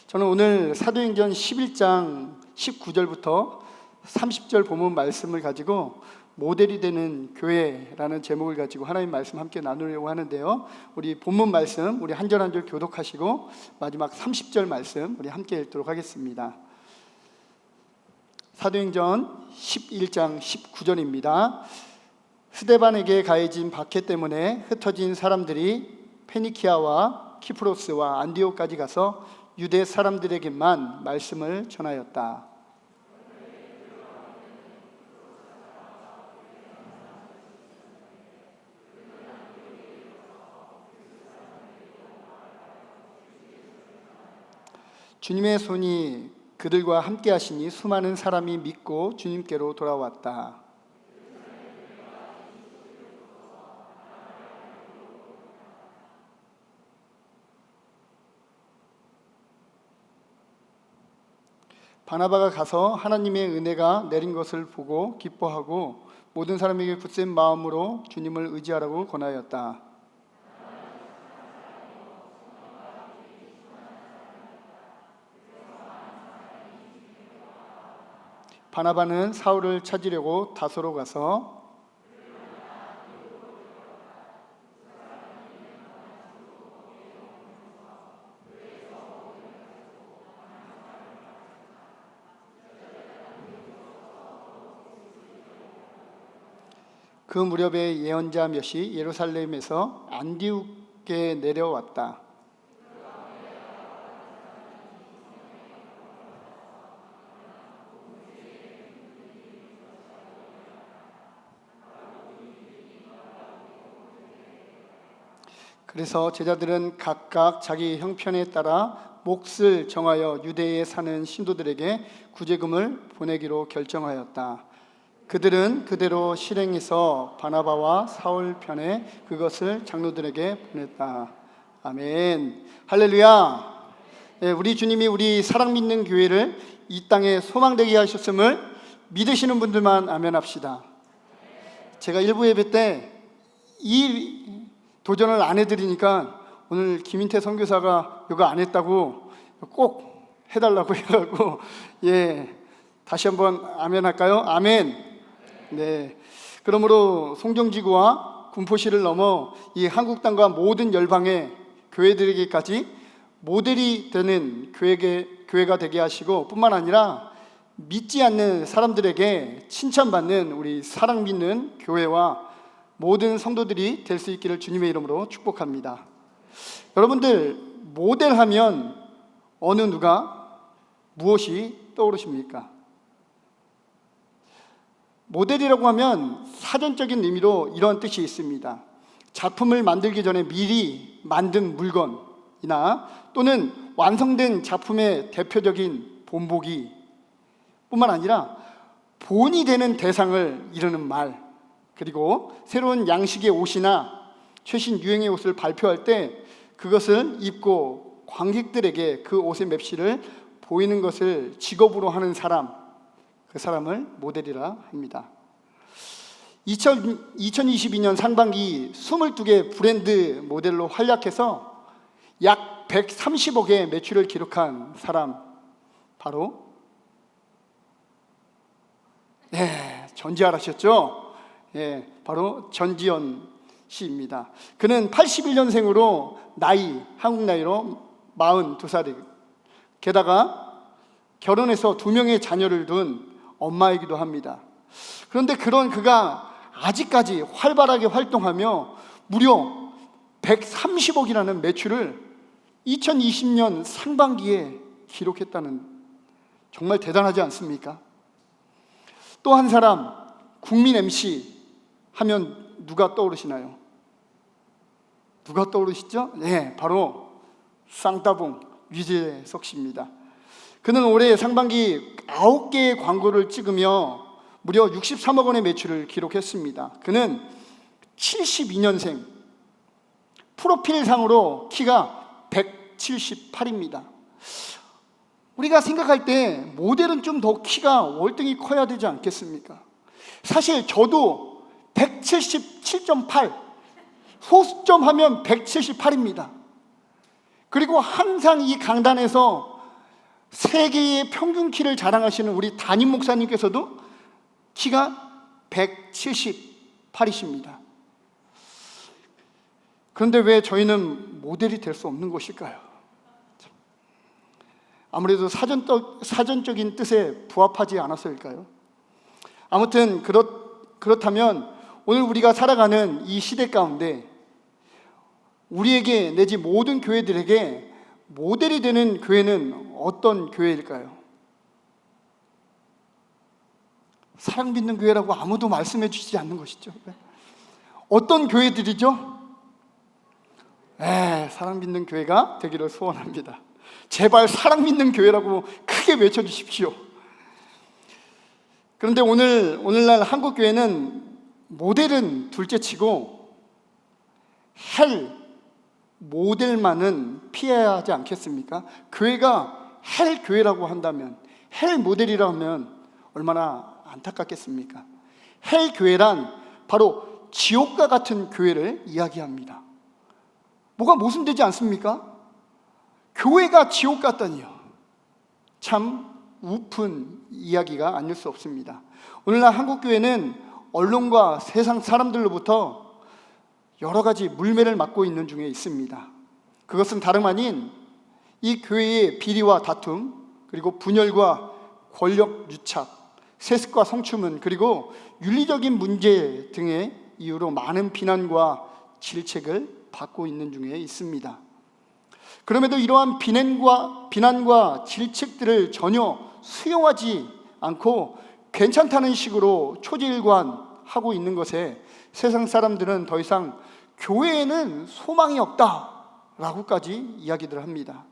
저는 오늘 사도행전 11장 19절부터 30절 본문 말씀을 가지고 모델이 되는 교회라는 제목을 가지고 하나님 말씀 함께 나누려고 하는데요. 우리 본문 말씀 우리 한 절 한 절 교독하시고 마지막 30절 말씀 우리 함께 읽도록 하겠습니다. 사도행전 11장 19절입니다. 스데반에게 가해진 박해 때문에 흩어진 사람들이 페니키아와 키프로스와 안디옥까지 가서 유대 사람들에게만 말씀을 전하였다. 주님의 손이 그들과 함께 하시니 수많은 사람이 믿고 주님께로 돌아왔다. 바나바가 가서 하나님의 은혜가 내린 것을 보고 기뻐하고 모든 사람에게 굳센 마음으로 주님을 의지하라고 권하였다. 바나바는 사울을 찾으려고 다소로 가서 그 무렵에 예언자 몇이 예루살렘에서 안디옥에 내려왔다. 그래서 제자들은 각각 자기 형편에 따라 몫을 정하여 유대에 사는 신도들에게 구제금을 보내기로 결정하였다. 그들은 그대로 실행해서 바나바와 사울 편에 그것을 장로들에게 보냈다. 아멘. 할렐루야. 네, 우리 주님이 우리 사랑 믿는 교회를 이 땅에 소망되게 하셨음을 믿으시는 분들만 아멘 합시다. 제가 일부 예배 때 이 도전을 안 해드리니까 오늘 김인태 선교사가 이거 안 했다고 꼭 해달라고 해가지고 다시 한번 아멘 할까요? 아멘. 네. 그러므로 송정지구와 군포시를 넘어 이 한국 땅과 모든 열방의 교회들에게까지 모델이 되는 교회가 되게 하시고 뿐만 아니라 믿지 않는 사람들에게 칭찬받는 우리 사랑 믿는 교회와 모든 성도들이 될 수 있기를 주님의 이름으로 축복합니다. 여러분들 모델하면 어느 누가 무엇이 떠오르십니까? 모델이라고 하면 사전적인 의미로 이런 뜻이 있습니다. 작품을 만들기 전에 미리 만든 물건이나 또는 완성된 작품의 대표적인 본보기 뿐만 아니라 본이 되는 대상을 이루는 말, 그리고 새로운 양식의 옷이나 최신 유행의 옷을 발표할 때 그것을 입고 관객들에게 그 옷의 맵시를 보이는 것을 직업으로 하는 사람, 그 사람을 모델이라 합니다. 2022년 상반기 22개 브랜드 모델로 활약해서 약 130억의 매출을 기록한 사람, 바로 전지하셨죠? 바로 전지현 씨입니다. 그는 81년생으로 한국 나이로 42살이고 게다가 결혼해서 2명의 자녀를 둔 엄마이기도 합니다. 그런데 그런 그가 아직까지 활발하게 활동하며 무려 130억이라는 매출을 2020년 상반기에 기록했다는, 정말 대단하지 않습니까? 또 한 사람, 국민 MC 하면 누가 떠오르시나요? 누가 떠오르시죠? 바로 쌍따봉 유재석 씨입니다. 그는 올해 상반기 9개의 광고를 찍으며 무려 63억 원의 매출을 기록했습니다. 그는 72년생, 프로필상으로 키가 178입니다. 우리가 생각할 때 모델은 좀 더 키가 월등히 커야 되지 않겠습니까? 사실 저도 177.8, 소수점 하면 178입니다. 그리고 항상 이 강단에서 세계의 평균 키를 자랑하시는 우리 담임 목사님께서도 키가 178이십니다. 그런데 왜 저희는 모델이 될 수 없는 것일까요? 아무래도 사전적인 뜻에 부합하지 않아서일까요? 아무튼 그렇다면 오늘 우리가 살아가는 이 시대 가운데 우리에게 내지 모든 교회들에게 모델이 되는 교회는 어떤 교회일까요? 사랑 믿는 교회라고 아무도 말씀해 주시지 않는 것이죠. 어떤 교회들이죠? 사랑 믿는 교회가 되기를 소원합니다. 제발 사랑 믿는 교회라고 크게 외쳐주십시오. 그런데 오늘날 한국 교회는 모델은 둘째치고 헬 모델만은 피해야 하지 않겠습니까? 교회가 헬 교회라고 한다면, 헬 모델이라고 하면 얼마나 안타깝겠습니까? 헬 교회란 바로 지옥과 같은 교회를 이야기합니다. 뭐가 모순되지 않습니까? 교회가 지옥 같다니요. 참 우픈 이야기가 아닐 수 없습니다. 오늘날 한국 교회는 언론과 세상 사람들로부터 여러 가지 물매를 맞고 있는 중에 있습니다. 그것은 다름 아닌 이 교회의 비리와 다툼, 그리고 분열과 권력 유착, 세습과 성추문, 그리고 윤리적인 문제 등의 이유로 많은 비난과 질책을 받고 있는 중에 있습니다. 그럼에도 이러한 비난과 질책들을 전혀 수용하지 않고 괜찮다는 식으로 초지일관하고 있는 것에 세상 사람들은 더 이상 교회에는 소망이 없다라고까지 이야기들 합니다.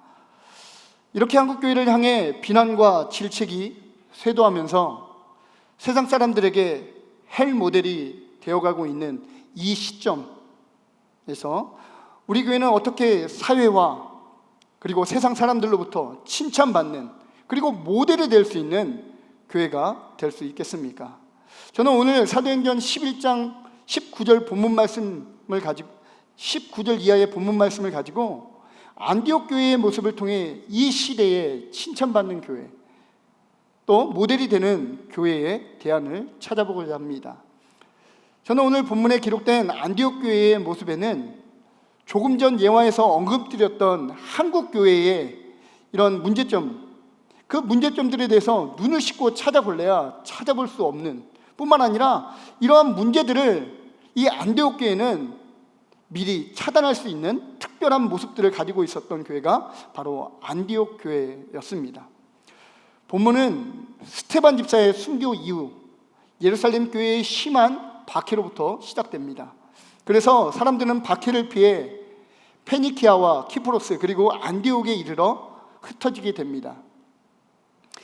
이렇게 한국교회를 향해 비난과 질책이 쇄도하면서 세상 사람들에게 헬 모델이 되어가고 있는 이 시점에서 우리 교회는 어떻게 사회와 그리고 세상 사람들로부터 칭찬받는, 그리고 모델이 될 수 있는 교회가 될 수 있겠습니까? 저는 오늘 사도행전 11장 19절 본문 말씀을 가지고 19절 이하의 본문 말씀을 가지고 안디옥 교회의 모습을 통해 이 시대에 칭찬받는 교회, 또 모델이 되는 교회의 대안을 찾아보고자 합니다. 저는 오늘 본문에 기록된 안디옥 교회의 모습에는 조금 전 예화에서 언급드렸던 한국 교회의 이런 문제점, 그 문제점들에 대해서 눈을 씻고 찾아볼래야 찾아볼 수 없는, 뿐만 아니라 이러한 문제들을 이 안디옥 교회는 미리 차단할 수 있는 특별한 모습들을 가지고 있었던 교회가 바로 안디옥 교회였습니다. 본문은 스테반 집사의 순교 이후 예루살렘 교회의 심한 박해로부터 시작됩니다. 그래서 사람들은 박해를 피해 페니키아와 키프로스 그리고 안디옥에 이르러 흩어지게 됩니다.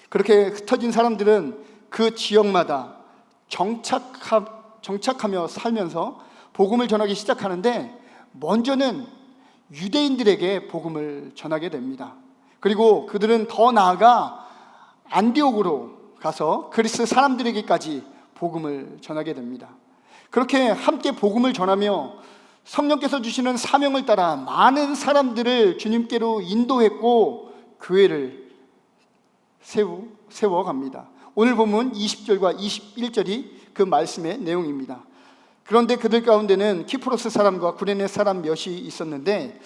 그렇게 흩어진 사람들은 그 지역마다 정착하며 살면서 복음을 전하기 시작하는데, 먼저는 유대인들에게 복음을 전하게 됩니다. 그리고 그들은 더 나아가 안디옥으로 가서 그리스 사람들에게까지 복음을 전하게 됩니다. 그렇게 함께 복음을 전하며 성령께서 주시는 사명을 따라 많은 사람들을 주님께로 인도했고 교회를 세워갑니다. 오늘 본문 20절과 21절이 그 말씀의 내용입니다. 그런데 그들 가운데는 키프로스 사람과 구레네 사람 몇이 있었는데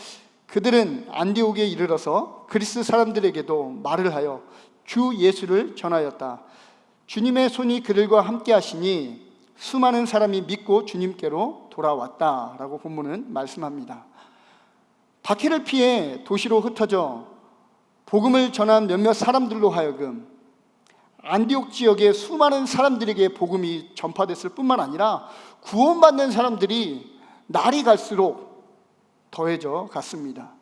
그들은 안디옥에 이르러서 그리스 사람들에게도 말을 하여 주 예수를 전하였다. 주님의 손이 그들과 함께 하시니 수많은 사람이 믿고 주님께로 돌아왔다라고 본문은 말씀합니다. 박해를 피해 도시로 흩어져 복음을 전한 몇몇 사람들로 하여금 안디옥 지역의 수많은 사람들에게 복음이 전파됐을 뿐만 아니라 구원받는 사람들이 날이 갈수록 더해져 갔습니다.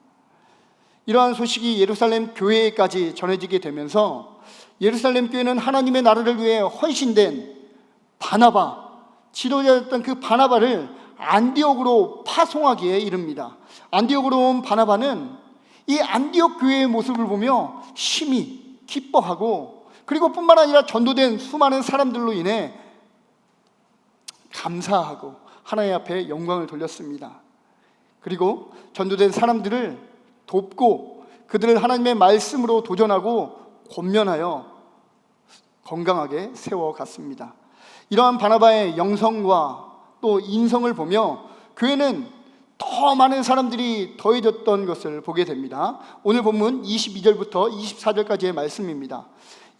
이러한 소식이 예루살렘 교회에까지 전해지게 되면서 예루살렘 교회는 하나님의 나라를 위해 헌신된 바나바, 지도자였던 그 바나바를 안디옥으로 파송하기에 이릅니다. 안디옥으로 온 바나바는 이 안디옥 교회의 모습을 보며 심히 기뻐하고, 그리고 뿐만 아니라 전도된 수많은 사람들로 인해 감사하고 하나님 앞에 영광을 돌렸습니다. 그리고 전도된 사람들을 돕고 그들을 하나님의 말씀으로 도전하고 권면하여 건강하게 세워갔습니다. 이러한 바나바의 영성과 또 인성을 보며 교회는 더 많은 사람들이 더해졌던 것을 보게 됩니다. 오늘 본문 22절부터 24절까지의 말씀입니다.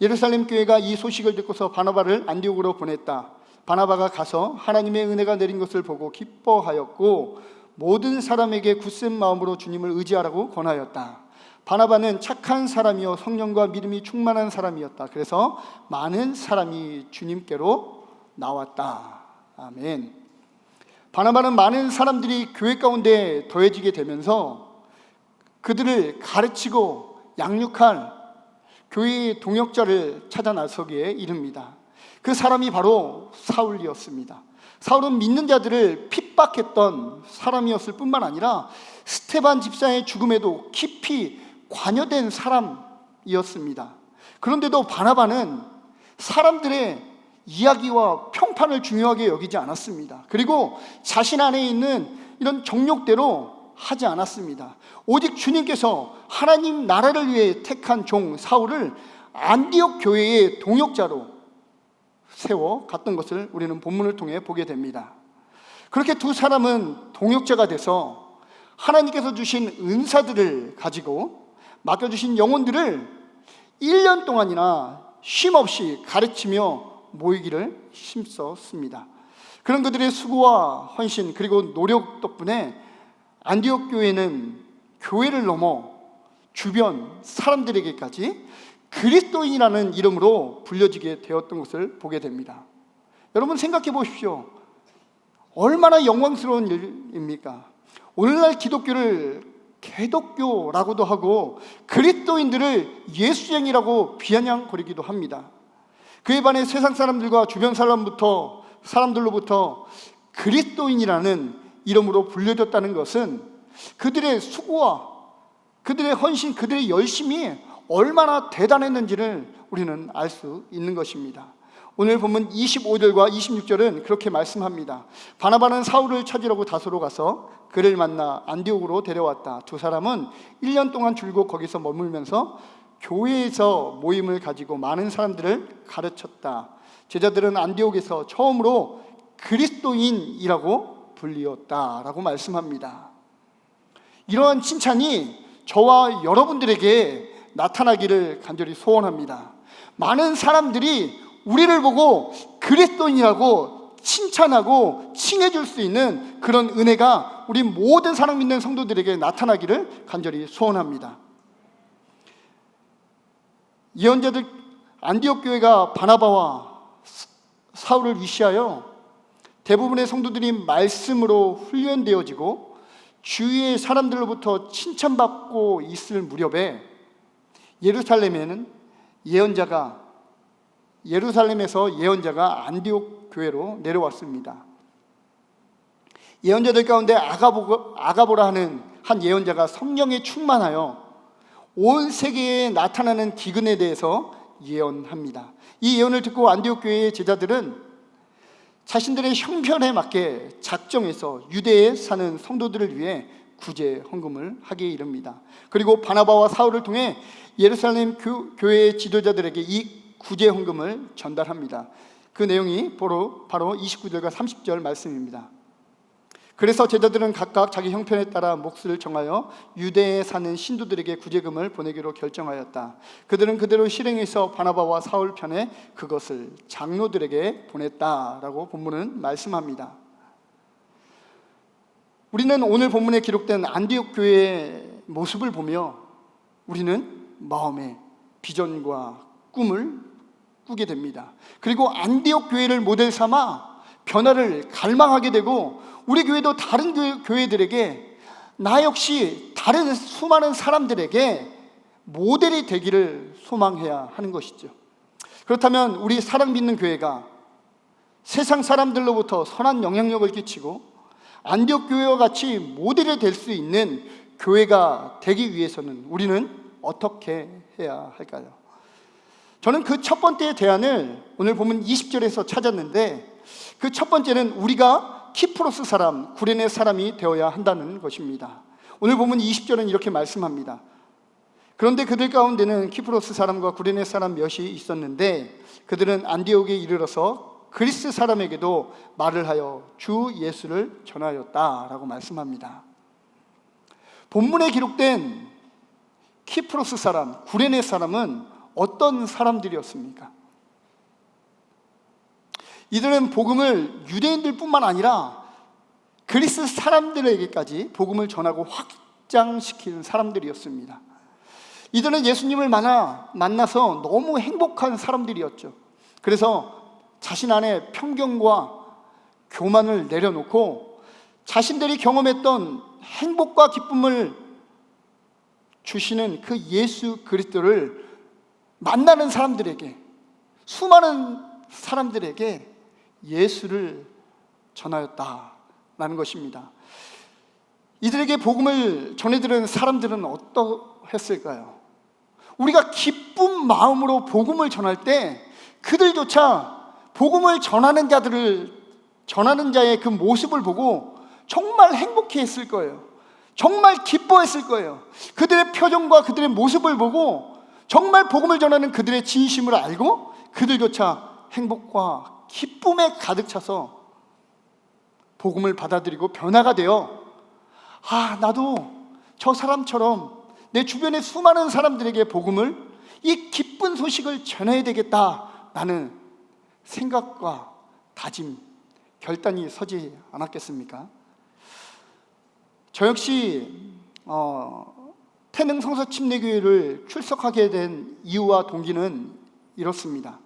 예루살렘 교회가 이 소식을 듣고서 바나바를 안디옥으로 보냈다. 바나바가 가서 하나님의 은혜가 내린 것을 보고 기뻐하였고 모든 사람에게 굳센 마음으로 주님을 의지하라고 권하였다. 바나바는 착한 사람이요 성령과 믿음이 충만한 사람이었다. 그래서 많은 사람이 주님께로 나왔다. 아멘. 바나바는 많은 사람들이 교회 가운데 더해지게 되면서 그들을 가르치고 양육할 교회의 동역자를 찾아 나서기에 이릅니다. 그 사람이 바로 사울이었습니다. 사울은 믿는 자들을 핍박했던 사람이었을 뿐만 아니라 스데반 집사의 죽음에도 깊이 관여된 사람이었습니다. 그런데도 바나바는 사람들의 이야기와 평판을 중요하게 여기지 않았습니다. 그리고 자신 안에 있는 이런 정욕대로 하지 않았습니다. 오직 주님께서 하나님 나라를 위해 택한 종 사울을 안디옥 교회의 동역자로 세워 갔던 것을 우리는 본문을 통해 보게 됩니다. 그렇게 두 사람은 동역자가 돼서 하나님께서 주신 은사들을 가지고 맡겨주신 영혼들을 1년 동안이나 쉼없이 가르치며 모이기를 힘썼습니다. 그런 그들의 수고와 헌신 그리고 노력 덕분에 안디옥 교회는 교회를 넘어 주변 사람들에게까지 그리스도인이라는 이름으로 불려지게 되었던 것을 보게 됩니다. 여러분 생각해 보십시오. 얼마나 영광스러운 일입니까? 오늘날 기독교를 개독교라고도 하고 그리스도인들을 예수쟁이라고 비아냥거리기도 합니다. 그에 반해 세상 사람들과 주변 사람들로부터 그리스도인이라는 이름으로 불려졌다는 것은 그들의 수고와 그들의 헌신, 그들의 열심이 얼마나 대단했는지를 우리는 알 수 있는 것입니다. 오늘 본문 25절과 26절은 그렇게 말씀합니다. 바나바는 사울을 찾으려고 다소로 가서 그를 만나 안디옥으로 데려왔다. 두 사람은 1년 동안 줄곧 거기서 머물면서 교회에서 모임을 가지고 많은 사람들을 가르쳤다. 제자들은 안디옥에서 처음으로 그리스도인이라고 불리었다라고 말씀합니다. 이러한 칭찬이 저와 여러분들에게 나타나기를 간절히 소원합니다. 많은 사람들이 우리를 보고 그리스도인이라고 칭찬하고 칭해줄 수 있는 그런 은혜가 우리 모든 사랑 믿는 성도들에게 나타나기를 간절히 소원합니다. 예언자들 안디옥 교회가 바나바와 사울을 위시하여 대부분의 성도들이 말씀으로 훈련되어지고 주위의 사람들로부터 칭찬받고 있을 무렵에 예루살렘에서 예언자가 안디옥 교회로 내려왔습니다. 예언자들 가운데 아가보라 하는 한 예언자가 성령에 충만하여 온 세계에 나타나는 기근에 대해서 예언합니다. 이 예언을 듣고 안디옥 교회의 제자들은 자신들의 형편에 맞게 작정해서 유대에 사는 성도들을 위해 구제 헌금을 하기에 이릅니다. 그리고 바나바와 사울을 통해 예루살렘 교회의 지도자들에게 이 구제 헌금을 전달합니다. 그 내용이 바로 29절과 30절 말씀입니다. 그래서 제자들은 각각 자기 형편에 따라 몫을 정하여 유대에 사는 신도들에게 구제금을 보내기로 결정하였다. 그들은 그대로 실행해서 바나바와 사울 편에 그것을 장로들에게 보냈다라고 본문은 말씀합니다. 우리는 오늘 본문에 기록된 안디옥 교회의 모습을 보며 우리는 마음에 비전과 꿈을 꾸게 됩니다. 그리고 안디옥 교회를 모델 삼아 변화를 갈망하게 되고 우리 교회도 다른 교회들에게 나 역시 다른 수많은 사람들에게 모델이 되기를 소망해야 하는 것이죠. 그렇다면 우리 사랑 믿는 교회가 세상 사람들로부터 선한 영향력을 끼치고 안디옥 교회와 같이 모델이 될 수 있는 교회가 되기 위해서는 우리는 어떻게 해야 할까요? 저는 그 첫 번째 대안을 오늘 보면 20절에서 찾았는데 그 첫 번째는 우리가 키프로스 사람, 구레네 사람이 되어야 한다는 것입니다. 오늘 보면 20절은 이렇게 말씀합니다. 그런데 그들 가운데는 키프로스 사람과 구레네 사람 몇이 있었는데 그들은 안디옥에 이르러서 그리스 사람에게도 말을 하여 주 예수를 전하였다라고 말씀합니다. 본문에 기록된 키프로스 사람, 구레네 사람은 어떤 사람들이었습니까? 이들은 복음을 유대인들뿐만 아니라 그리스 사람들에게까지 복음을 전하고 확장시키는 사람들이었습니다. 이들은 예수님을 만나서 너무 행복한 사람들이었죠. 그래서 자신 안에 편견과 교만을 내려놓고 자신들이 경험했던 행복과 기쁨을 주시는 그 예수 그리스도를 만나는 사람들에게, 수많은 사람들에게 예수를 전하였다라는 것입니다. 이들에게 복음을 전해들은 사람들은 어떠했을까요? 우리가 기쁜 마음으로 복음을 전할 때 그들조차 복음을 전하는 자의 그 모습을 보고 정말 행복해 했을 거예요. 정말 기뻐했을 거예요. 그들의 표정과 그들의 모습을 보고 정말 복음을 전하는 그들의 진심을 알고 그들조차 행복과 기쁨에 가득 차서 복음을 받아들이고 변화가 되어 나도 저 사람처럼 내 주변의 수많은 사람들에게 복음을, 이 기쁜 소식을 전해야 되겠다라는 생각과 다짐, 결단이 서지 않았겠습니까? 저 역시 태릉 성서침례교회를 출석하게 된 이유와 동기는 이렇습니다.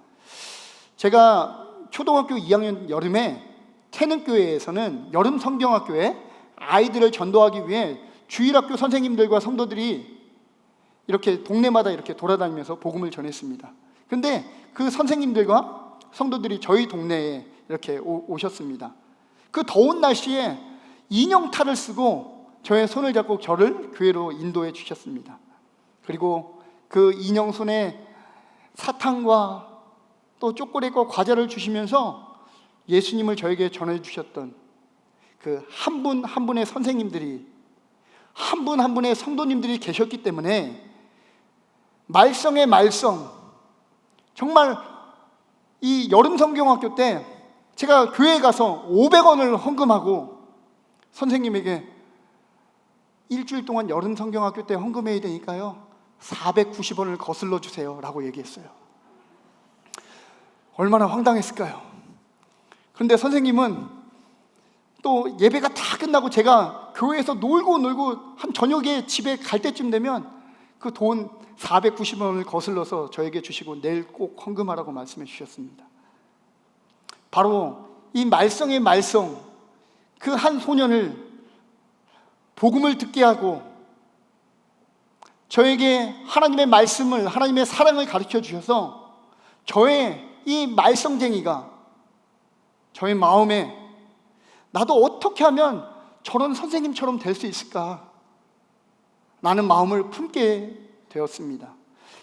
제가 초등학교 2학년 여름에 태릉교회에서는 여름 성경학교에 아이들을 전도하기 위해 주일학교 선생님들과 성도들이 이렇게 동네마다 이렇게 돌아다니면서 복음을 전했습니다. 근데 그 선생님들과 성도들이 저희 동네에 이렇게 오셨습니다. 그 더운 날씨에 인형탈을 쓰고 저의 손을 잡고 저를 교회로 인도해 주셨습니다. 그리고 그 인형 손에 사탕과 또 초콜릿과 과자를 주시면서 예수님을 저에게 전해 주셨던 그 한 분 한 분의 선생님들이, 한 분 한 분의 성도님들이 계셨기 때문에 말썽의 말썽, 정말 이 여름 성경학교 때 제가 교회에 가서 500원을 헌금하고 선생님에게 일주일 동안 여름 성경학교 때 헌금해야 되니까요 490원을 거슬러 주세요 라고 얘기했어요. 얼마나 황당했을까요? 그런데 선생님은 또 예배가 다 끝나고 제가 교회에서 놀고 한 저녁에 집에 갈 때쯤 되면 그 돈 490원을 거슬러서 저에게 주시고 내일 꼭 헌금하라고 말씀해 주셨습니다. 바로 이 말썽의 말썽, 그 한 소년을 복음을 듣게 하고 저에게 하나님의 말씀을, 하나님의 사랑을 가르쳐 주셔서 저의 이 말썽쟁이가 저의 마음에 나도 어떻게 하면 저런 선생님처럼 될 수 있을까? 라는 마음을 품게 되었습니다.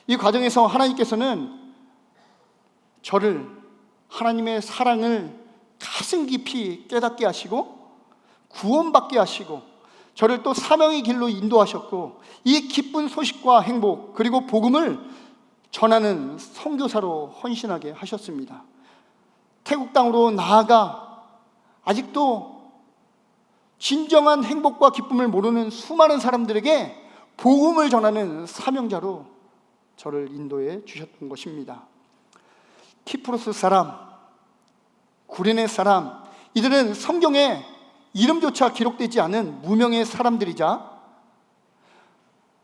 이 과정에서 하나님께서는 저를, 하나님의 사랑을 가슴 깊이 깨닫게 하시고 구원받게 하시고 저를 또 사명의 길로 인도하셨고 이 기쁜 소식과 행복 그리고 복음을 전하는 선교사로 헌신하게 하셨습니다. 태국 땅으로 나아가 아직도 진정한 행복과 기쁨을 모르는 수많은 사람들에게 복음을 전하는 사명자로 저를 인도해 주셨던 것입니다. 키프로스 사람, 구레네 사람, 이들은 성경에 이름조차 기록되지 않은 무명의 사람들이자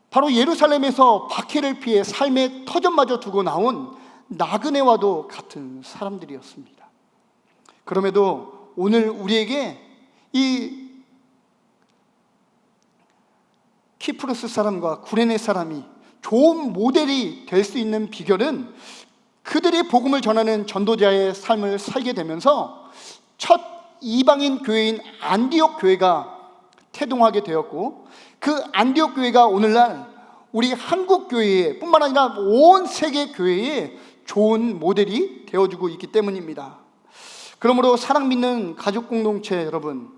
바로 예루살렘에서 박해를 피해 삶의 터전마저 두고 나온 나그네와도 같은 사람들이었습니다. 그럼에도 오늘 우리에게 이 키프로스 사람과 구레네 사람이 좋은 모델이 될 수 있는 비결은 그들이 복음을 전하는 전도자의 삶을 살게 되면서 첫 이방인 교회인 안디옥 교회가 태동하게 되었고 그 안디옥 교회가 오늘날 우리 한국 교회에 뿐만 아니라 온 세계 교회에 좋은 모델이 되어주고 있기 때문입니다. 그러므로 사랑 믿는 가족 공동체 여러분,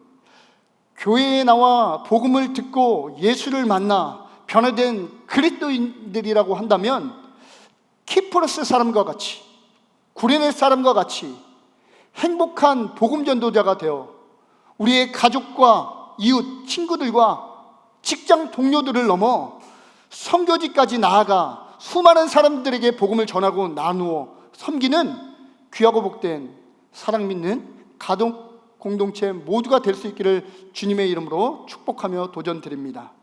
교회에 나와 복음을 듣고 예수를 만나 변화된 그리스도인들이라고 한다면 키프로스 사람과 같이, 구레네 사람과 같이 행복한 복음 전도자가 되어 우리의 가족과 이웃, 친구들과 직장 동료들을 넘어 선교지까지 나아가 수많은 사람들에게 복음을 전하고 나누어 섬기는 귀하고 복된 사랑 믿는 가족 공동체 모두가 될 수 있기를 주님의 이름으로 축복하며 도전드립니다.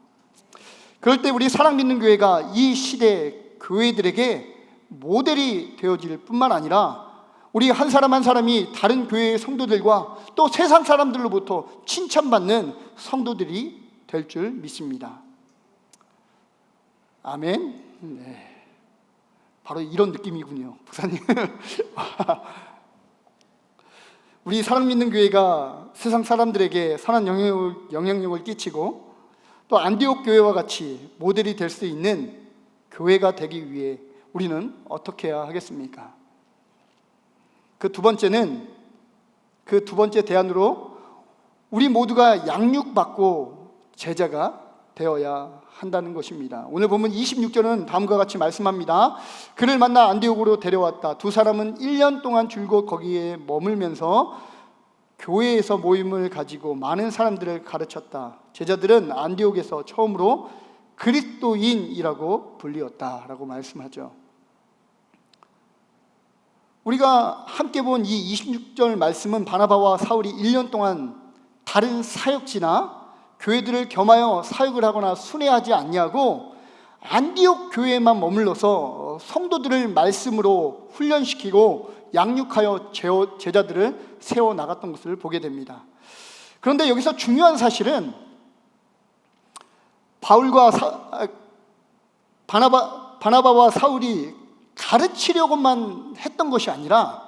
그럴 때 우리 사랑 믿는 교회가 이 시대 교회들에게 모델이 되어질 뿐만 아니라 우리 한 사람 한 사람이 다른 교회의 성도들과 또 세상 사람들로부터 칭찬받는 성도들이 될 줄 믿습니다. 아멘. 네. 바로 이런 느낌이군요, 목사님. 우리 사랑 믿는 교회가 세상 사람들에게 선한 영향력을 끼치고 또 안디옥 교회와 같이 모델이 될 수 있는 교회가 되기 위해 우리는 어떻게 해야 하겠습니까? 그 두 번째 대안으로 우리 모두가 양육받고 제자가 되어야 한다는 것입니다. 오늘 보면 26절은 다음과 같이 말씀합니다. 그를 만나 안디옥으로 데려왔다. 두 사람은 1년 동안 줄곧 거기에 머물면서 교회에서 모임을 가지고 많은 사람들을 가르쳤다. 제자들은 안디옥에서 처음으로 그리스도인이라고 불리었다라고 말씀하죠. 우리가 함께 본 이 26절 말씀은 바나바와 사울이 1년 동안 다른 사역지나 교회들을 겸하여 사역을 하거나 순회하지 않냐고 안디옥 교회에만 머물러서 성도들을 말씀으로 훈련시키고 양육하여 제자들을 세워나갔던 것을 보게 됩니다. 그런데 여기서 중요한 사실은 바나바와 사울이 가르치려고만 했던 것이 아니라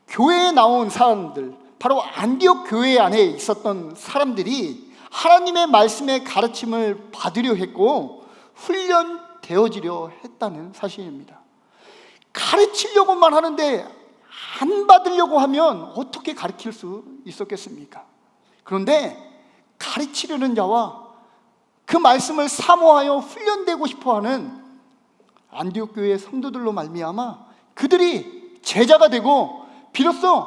교회에 나온 사람들, 바로 안디옥 교회 안에 있었던 사람들이 하나님의 말씀의 가르침을 받으려 했고 훈련되어지려 했다는 사실입니다. 가르치려고만 하는데 안 받으려고 하면 어떻게 가르칠 수 있었겠습니까? 그런데 가르치려는 자와 그 말씀을 사모하여 훈련되고 싶어하는 안디옥 교회의 성도들로 말미암아 그들이 제자가 되고 비로소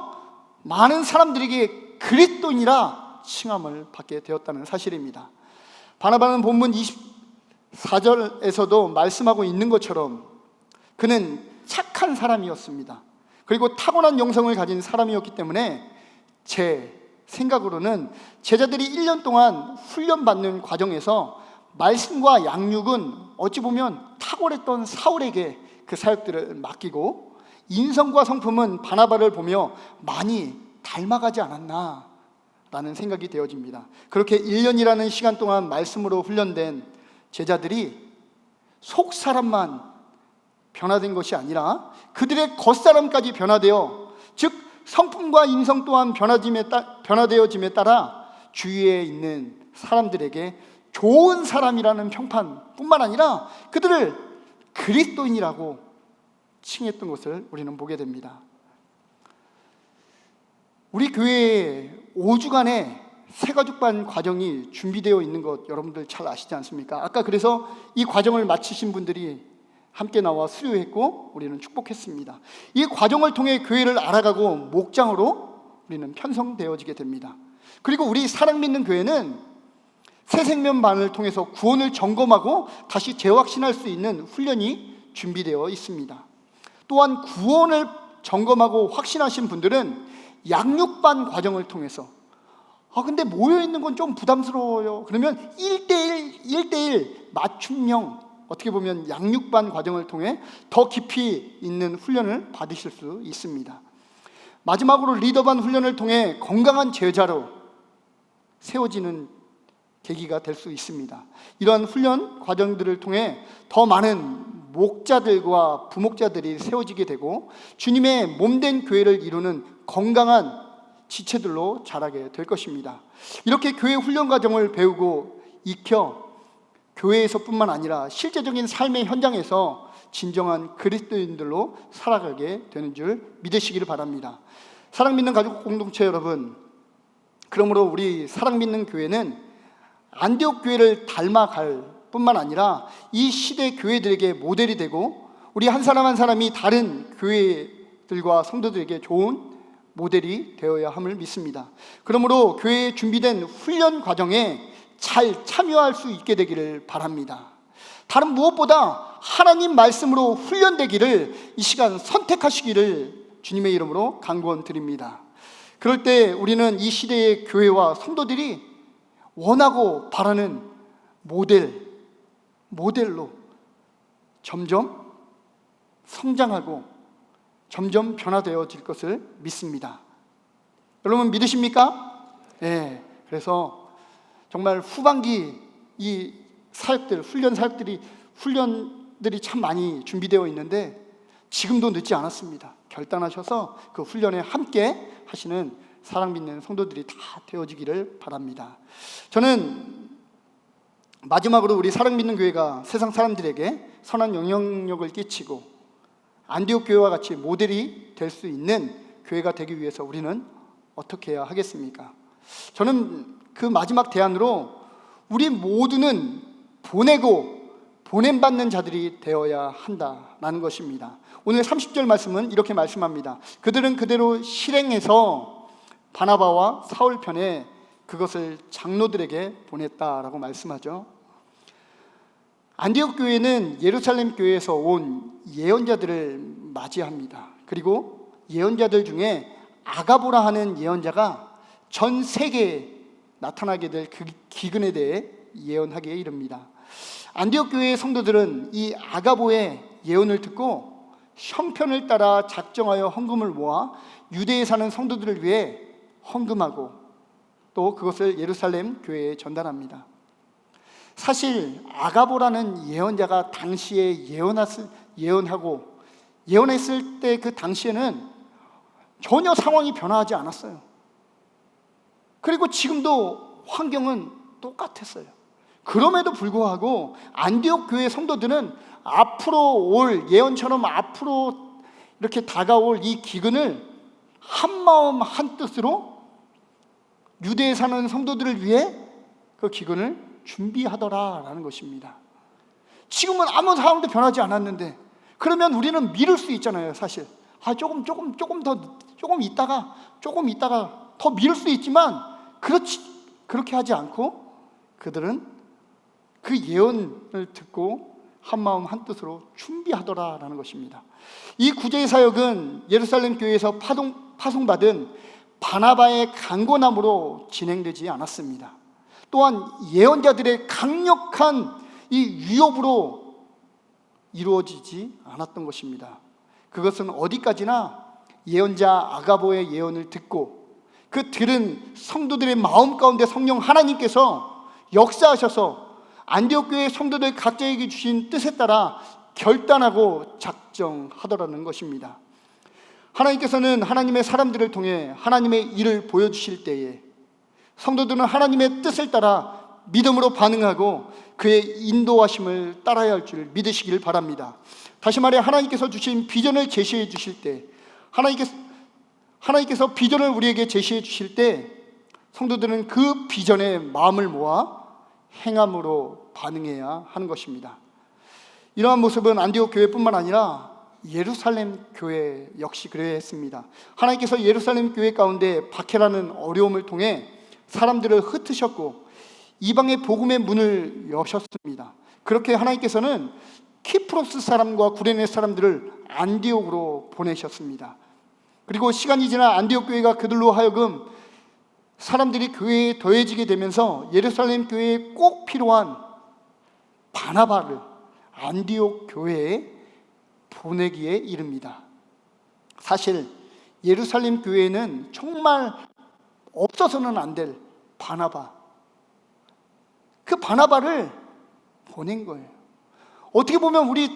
많은 사람들에게 그리스도인이라 칭함을 받게 되었다는 사실입니다. 바나바는 본문 24절에서도 말씀하고 있는 것처럼 그는 착한 사람이었습니다. 그리고 타고난 영성을 가진 사람이었기 때문에 제 생각으로는 제자들이 1년 동안 훈련받는 과정에서 말씀과 양육은 어찌 보면 탁월했던 사울에게 그 사역들을 맡기고 인성과 성품은 바나바를 보며 많이 닮아가지 않았나 라는 생각이 되어집니다. 그렇게 1년이라는 시간 동안 말씀으로 훈련된 제자들이 속 사람만 변화된 것이 아니라 그들의 겉사람까지 변화되어, 즉 성품과 인성 또한 변화되어짐에 따라 주위에 있는 사람들에게 좋은 사람이라는 평판뿐만 아니라 그들을 그리스도인이라고 칭했던 것을 우리는 보게 됩니다. 우리 교회에 5주간의 새가족반 과정이 준비되어 있는 것 여러분들 잘 아시지 않습니까? 아까 그래서 이 과정을 마치신 분들이 함께 나와 수료했고 우리는 축복했습니다. 이 과정을 통해 교회를 알아가고 목장으로 우리는 편성되어지게 됩니다. 그리고 우리 사랑 믿는 교회는 새생명반을 통해서 구원을 점검하고 다시 재확신할 수 있는 훈련이 준비되어 있습니다. 또한 구원을 점검하고 확신하신 분들은 양육반 과정을 통해서 근데 모여있는 건 좀 부담스러워요. 그러면 1대1 맞춤형, 어떻게 보면 양육반 과정을 통해 더 깊이 있는 훈련을 받으실 수 있습니다. 마지막으로 리더반 훈련을 통해 건강한 제자로 세워지는 계기가 될 수 있습니다. 이러한 훈련 과정들을 통해 더 많은 목자들과 부목자들이 세워지게 되고 주님의 몸된 교회를 이루는 건강한 지체들로 자라게 될 것입니다. 이렇게 교회 훈련 과정을 배우고 익혀 교회에서뿐만 아니라 실제적인 삶의 현장에서 진정한 그리스도인들로 살아가게 되는 줄 믿으시기를 바랍니다. 사랑 믿는 가족 공동체 여러분, 그러므로 우리 사랑 믿는 교회는 안디옥 교회를 닮아갈 뿐만 아니라 이 시대 교회들에게 모델이 되고 우리 한 사람 한 사람이 다른 교회들과 성도들에게 좋은 모델이 되어야 함을 믿습니다. 그러므로 교회에 준비된 훈련 과정에 잘 참여할 수 있게 되기를 바랍니다. 다른 무엇보다 하나님 말씀으로 훈련되기를 이 시간 선택하시기를 주님의 이름으로 간구드립니다. 그럴 때 우리는 이 시대의 교회와 성도들이 원하고 바라는 모델로 점점 성장하고 점점 변화되어질 것을 믿습니다. 여러분 믿으십니까? 네. 그래서 정말 후반기 이 사역들, 훈련들이 참 많이 준비되어 있는데 지금도 늦지 않았습니다. 결단하셔서 그 훈련에 함께 하시는 사랑 믿는 성도들이 다 되어지기를 바랍니다. 저는 마지막으로 우리 사랑 믿는 교회가 세상 사람들에게 선한 영향력을 끼치고 안디옥 교회와 같이 모델이 될 수 있는 교회가 되기 위해서 우리는 어떻게 해야 하겠습니까? 저는 그 마지막 대안으로 우리 모두는 보내고 보냄받는 자들이 되어야 한다라는 것입니다. 오늘 30절 말씀은 이렇게 말씀합니다. 그들은 그대로 실행해서 바나바와 사울 편에 그것을 장로들에게 보냈다라고 말씀하죠. 안디옥 교회는 예루살렘 교회에서 온 예언자들을 맞이합니다. 그리고 예언자들 중에 아가보라 하는 예언자가 전 세계에 나타나게 될 그 기근에 대해 예언하기에 이릅니다. 안디옥 교회의 성도들은 이 아가보의 예언을 듣고 형편을 따라 작정하여 헌금을 모아 유대에 사는 성도들을 위해 헌금하고 또 그것을 예루살렘 교회에 전달합니다. 사실 아가보라는 예언자가 당시에 예언했을 때 그 당시에는 전혀 상황이 변화하지 않았어요. 그리고 지금도 환경은 똑같았어요. 그럼에도 불구하고 안디옥 교회 성도들은 앞으로 올 예언처럼 앞으로 이렇게 다가올 이 기근을 한마음 한뜻으로 유대에 사는 성도들을 위해 그 기근을 준비하더라라는 것입니다. 지금은 아무 상황도 변하지 않았는데 그러면 우리는 미룰 수 있잖아요. 사실 조금 있다가 더 미룰 수 있지만 그렇게 하지 않고 그들은 그 예언을 듣고 한마음 한뜻으로 준비하더라라는 것입니다. 이 구제의 사역은 예루살렘 교회에서 파송받은 바나바의 강권함으로 진행되지 않았습니다. 또한 예언자들의 강력한 이 위협으로 이루어지지 않았던 것입니다. 그것은 어디까지나 예언자 아가보의 예언을 듣고 그 들은 성도들의 마음 가운데 성령 하나님께서 역사하셔서 안디옥 교회 성도들 각자에게 주신 뜻에 따라 결단하고 작정하더라는 것입니다. 하나님께서는 하나님의 사람들을 통해 하나님의 일을 보여주실 때에 성도들은 하나님의 뜻을 따라 믿음으로 반응하고 그의 인도하심을 따라야 할 줄 믿으시길 바랍니다. 다시 말해 하나님께서 주신 비전을 제시해 주실 때 하나님께서 비전을 우리에게 제시해 주실 때 성도들은 그 비전에 마음을 모아 행함으로 반응해야 하는 것입니다. 이러한 모습은 안디옥 교회뿐만 아니라 예루살렘 교회 역시 그랬습니다. 하나님께서 예루살렘 교회 가운데 박해라는 어려움을 통해 사람들을 흩으셨고 이방의 복음의 문을 여셨습니다. 그렇게 하나님께서는 키프로스 사람과 구레네 사람들을 안디옥으로 보내셨습니다. 그리고 시간이 지나 안디옥 교회가 그들로 하여금 사람들이 교회에 더해지게 되면서 예루살렘 교회에 꼭 필요한 바나바를 안디옥 교회에 보내기에 이릅니다. 사실 예루살렘 교회에는 정말 없어서는 안 될 바나바, 그 바나바를 보낸 거예요. 어떻게 보면 우리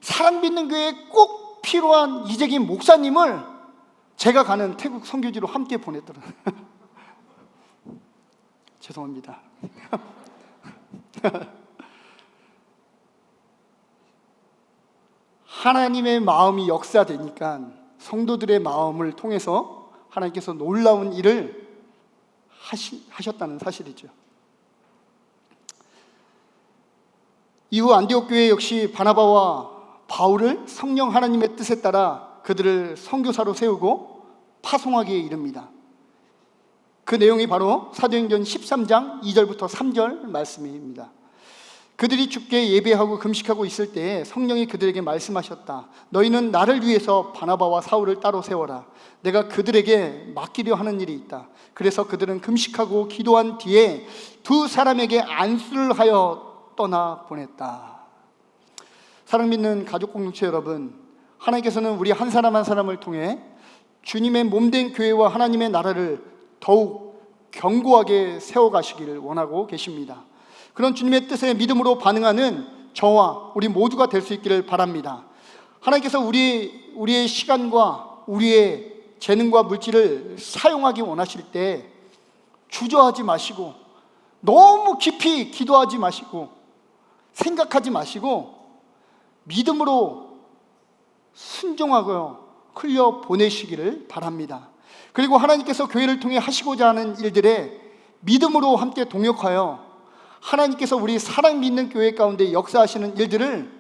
사랑 믿는 교회에 꼭 필요한 이재김 목사님을 제가 가는 태국 선교지로 함께 보냈더라고요. 죄송합니다. 하나님의 마음이 역사되니까 성도들의 마음을 통해서 하나님께서 놀라운 일을 하셨다는 사실이죠. 이후 안디옥 교회 역시 바나바와 바울을 성령 하나님의 뜻에 따라 그들을 선교사로 세우고 파송하기에 이릅니다. 그 내용이 바로 사도행전 13장 2절부터 3절 말씀입니다. 그들이 주께 예배하고 금식하고 있을 때에 성령이 그들에게 말씀하셨다. 너희는 나를 위해서 바나바와 사울을 따로 세워라. 내가 그들에게 맡기려 하는 일이 있다. 그래서 그들은 금식하고 기도한 뒤에 두 사람에게 안수를 하여 떠나 보냈다. 사랑 믿는 가족 공동체 여러분, 하나님께서는 우리 한 사람 한 사람을 통해 주님의 몸된 교회와 하나님의 나라를 더욱 견고하게 세워가시기를 원하고 계십니다. 그런 주님의 뜻에 믿음으로 반응하는 저와 우리 모두가 될 수 있기를 바랍니다. 하나님께서 우리의 시간과 우리의 재능과 물질을 사용하기 원하실 때 주저하지 마시고, 너무 깊이 기도하지 마시고, 생각하지 마시고 믿음으로 순종하고 흘려 보내시기를 바랍니다. 그리고 하나님께서 교회를 통해 하시고자 하는 일들에 믿음으로 함께 동역하여 하나님께서 우리 사랑 믿는 교회 가운데 역사하시는 일들을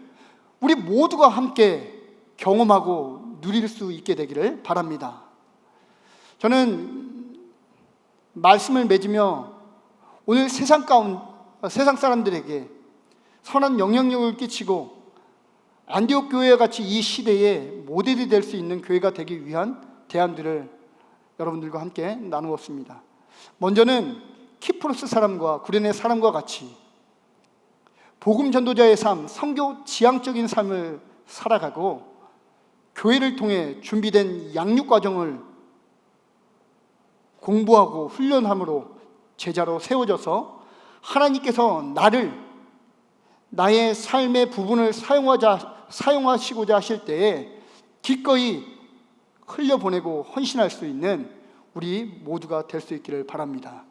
우리 모두가 함께 경험하고 누릴 수 있게 되기를 바랍니다. 저는 말씀을 맺으며 오늘 세상 사람들에게 선한 영향력을 끼치고 안디옥 교회와 같이 이 시대에 모델이 될 수 있는 교회가 되기 위한 대안들을 여러분들과 함께 나누었습니다. 먼저는 키프로스 사람과 구레네 사람과 같이 복음 전도자의 삶, 선교 지향적인 삶을 살아가고 교회를 통해 준비된 양육 과정을 공부하고 훈련함으로 제자로 세워져서 하나님께서 나의 삶의 부분을 사용하시고자 하실 때에 기꺼이 흘려보내고 헌신할 수 있는 우리 모두가 될 수 있기를 바랍니다.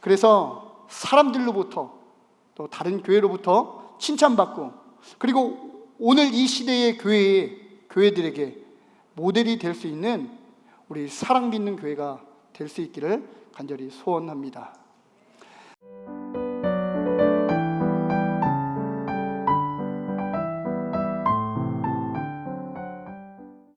그래서 사람들로부터 또 다른 교회로부터 칭찬받고, 그리고 오늘 이 시대의 교회들에게 모델이 될 수 있는 우리 사랑 믿는 교회가 될 수 있기를 간절히 소원합니다.